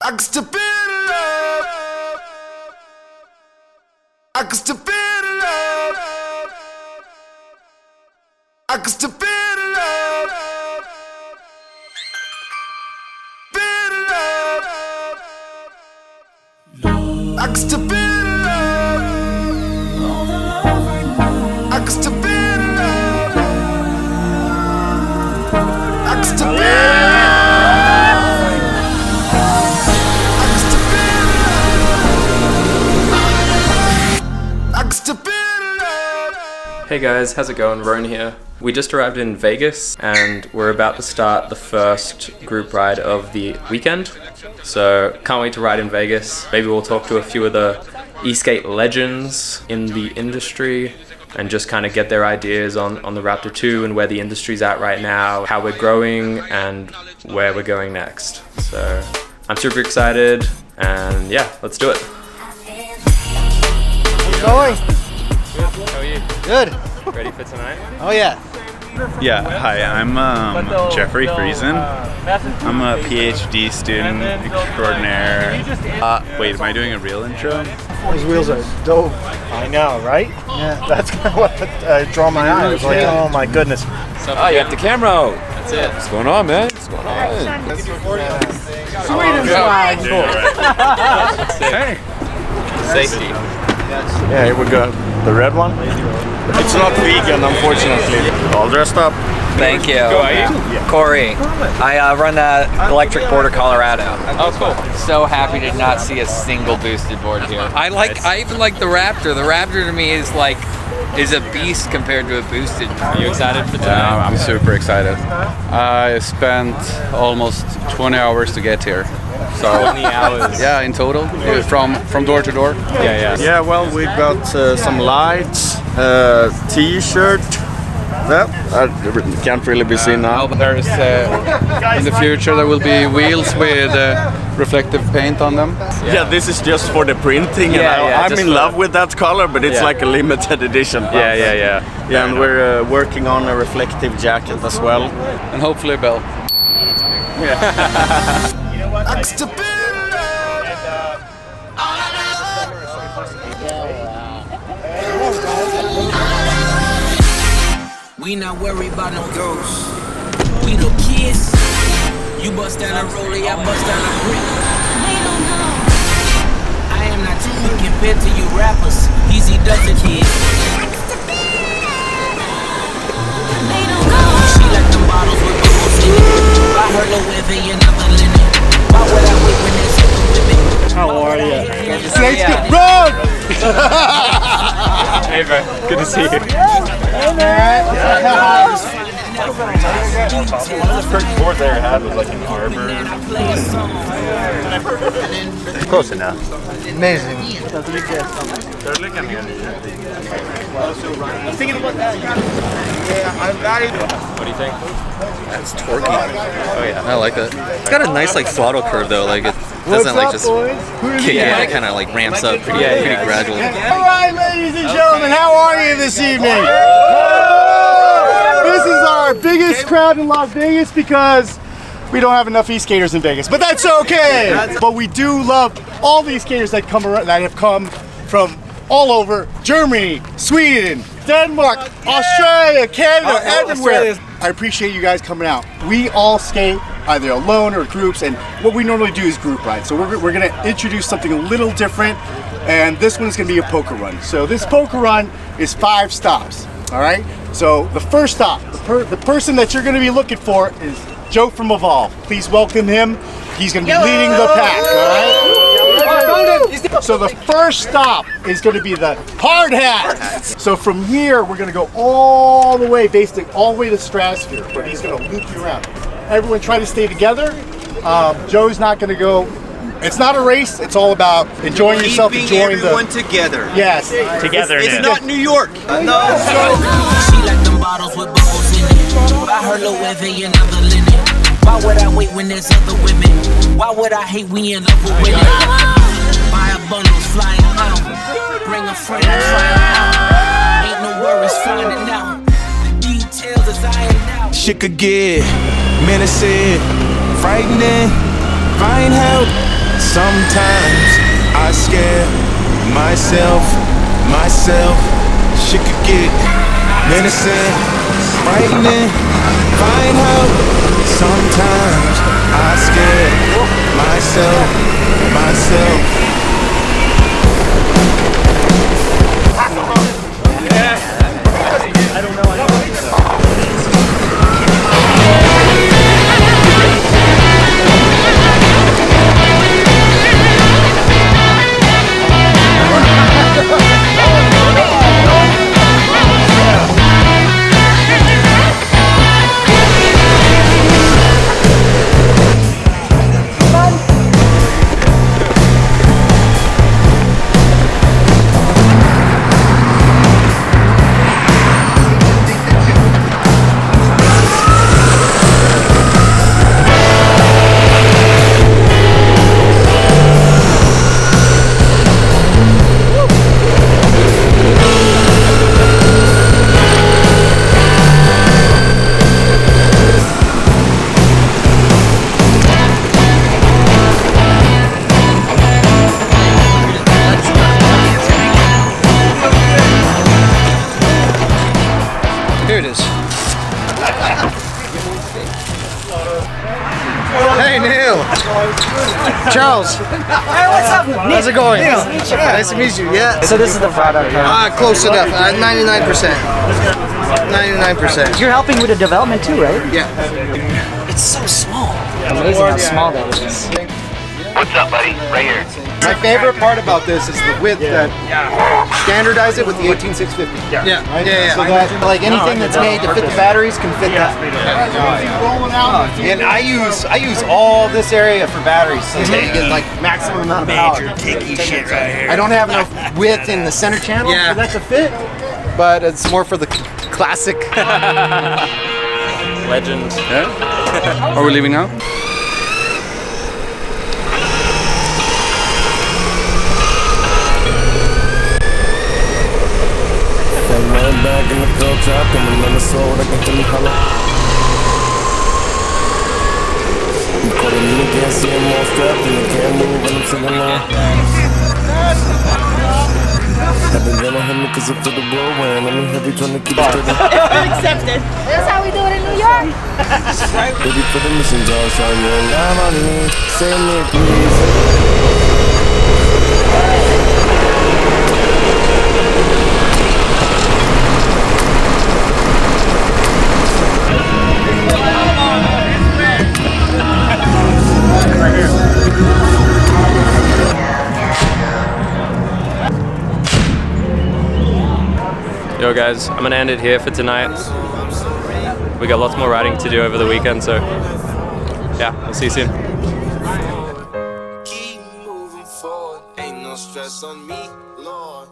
I can step it up. I can step it up. I can step it up. I can step it up. I can step it up. I can step it up. Hey guys, how's it going? Ron here. We just arrived in Vegas and we're about to start the first group ride of the weekend. So can't wait to ride in Vegas. Maybe we'll talk to a few of the ESK8 legends in the industry and just kind of get their ideas on the Raptor 2 and where the industry's at right now, how we're growing and where we're going next. So I'm super excited and yeah, let's do it. How's it going? Good. How are you? Good. Ready for tonight? Oh yeah. Yeah, hi, I'm Jeffrey Friesen. I'm a PhD student extraordinaire. Wait, am I doing a real intro? Those wheels are dope. I know, right? Yeah. That's kind of what drew my eye. I was like, oh my goodness. Oh, you have the camera out. That's it. What's going on, man? What's going on? Sweden flag. Hey. Safety. Yeah, here we go. The red one? It's not vegan, unfortunately. All dressed up. Thank you. Corey. I run the Electric Boarder Colorado. Oh, cool. So happy to not see a single boosted board here. I even like the Raptor. The Raptor to me is a beast compared to a boosted. Are you excited for tonight? Yeah, I'm super excited. I spent almost 20 hours to get here. So 20 hours. Yeah, in total, from door to door. Yeah. Yeah, well, we've got some lights, t-shirt. That can't really be seen now. There's in the future there will be wheels with reflective paint on them. Yeah, this is just for the printing, and I'm in love with that color, but it's like a limited edition. Yeah. Yeah, and we're working on a reflective jacket as well. And hopefully a bell. I can step it up. We not worried about no ghosts. We no kids. You bust down a roller, I bust down a brick. I am not too compared to you rappers. Easy does it, kid. She like them bottles with bubbles in it. Buy her Louis V and other linen. Why would I wait when there's other women? How are you? Run! Hey bro, good to see you. Hey man. One of the first boards I ever had was like an arbor. Close enough. Amazing. They're looking good. I'm thinking about that. Yeah, I'm not even. What do you think? That's torquey. Oh yeah. I like that. It's got a nice throttle curve though. It doesn't just kick in. It kind of ramps up pretty gradually. All right, ladies and gentlemen, how are you this evening? This is our biggest crowd in Las Vegas because we don't have enough e-skaters in Vegas, but that's okay. But we do love all the e-skaters that have come from all over Germany, Sweden, Denmark, Australia, Canada, everywhere. I appreciate you guys coming out. We all skate either alone or groups, and what we normally do is group ride. So we're gonna introduce something a little different, and this one is gonna be a poker run. So this poker run is 5 stops, all right? So the first stop, the person that you're gonna be looking for is Joe from Evolve. Please welcome him. He's gonna be leading the pack, all right? So the first stop is going to be the hard hat. So from here, we're going to go all the way, basically all the way to Stratosphere, where he's going to loop you around. Everyone try to stay together. Joe's not going to go. It's not a race. It's all about enjoying yourself, enjoying everyone together. Yes, It's not New York. No. She like them bottles with bubbles in it. Buy her Louis V and other linen. Why would I wait when there's other women? Why would I hate we in love with women? Buy a bundles flying out. Bring a friend and try it out. Ain't no worries finding out. The details is ironed out. Shit could get menacing, frightening, find help, Sometimes I scare myself. Shit could get menacing, frightening. Find help. Sometimes I scare myself. Here it is. Hey, Neil. Charles. Hey, what's up? How's it going? Neil. Nice to meet you. Yeah. So this is the product. Close enough. 99%. 99%. You're helping with the development too, right? Yeah. It's so small. Amazing how small that is. What's up, buddy? Right here. My favorite part about this is the width that standardize it with the 18650. Yeah. Right? Yeah. So that like anything that's made to fit the batteries can fit that. And I use all this area for batteries so they get like maximum amount of power. Major dicky shit right here. I don't have enough width in the center channel for that to fit, but it's more for the classic. Legend. Yeah? Are we leaving now? Back in the girl trap and another soul that can feel me hollow. I'm caught in the can't see him all strapped and I can't move when I'm singing low. I've been gonna hit me cause I feel the whirlwind. I'm heavy trying to keep it steady. Accepted. That's how we do it in New York. Ready for the mission, dog. Shawty, and I'm on me. Say me, please. Yo guys, I'm gonna end it here for tonight. We got lots more riding to do over the weekend, so yeah, we'll see you soon. Keep moving forward, ain't no stress on me, Lord.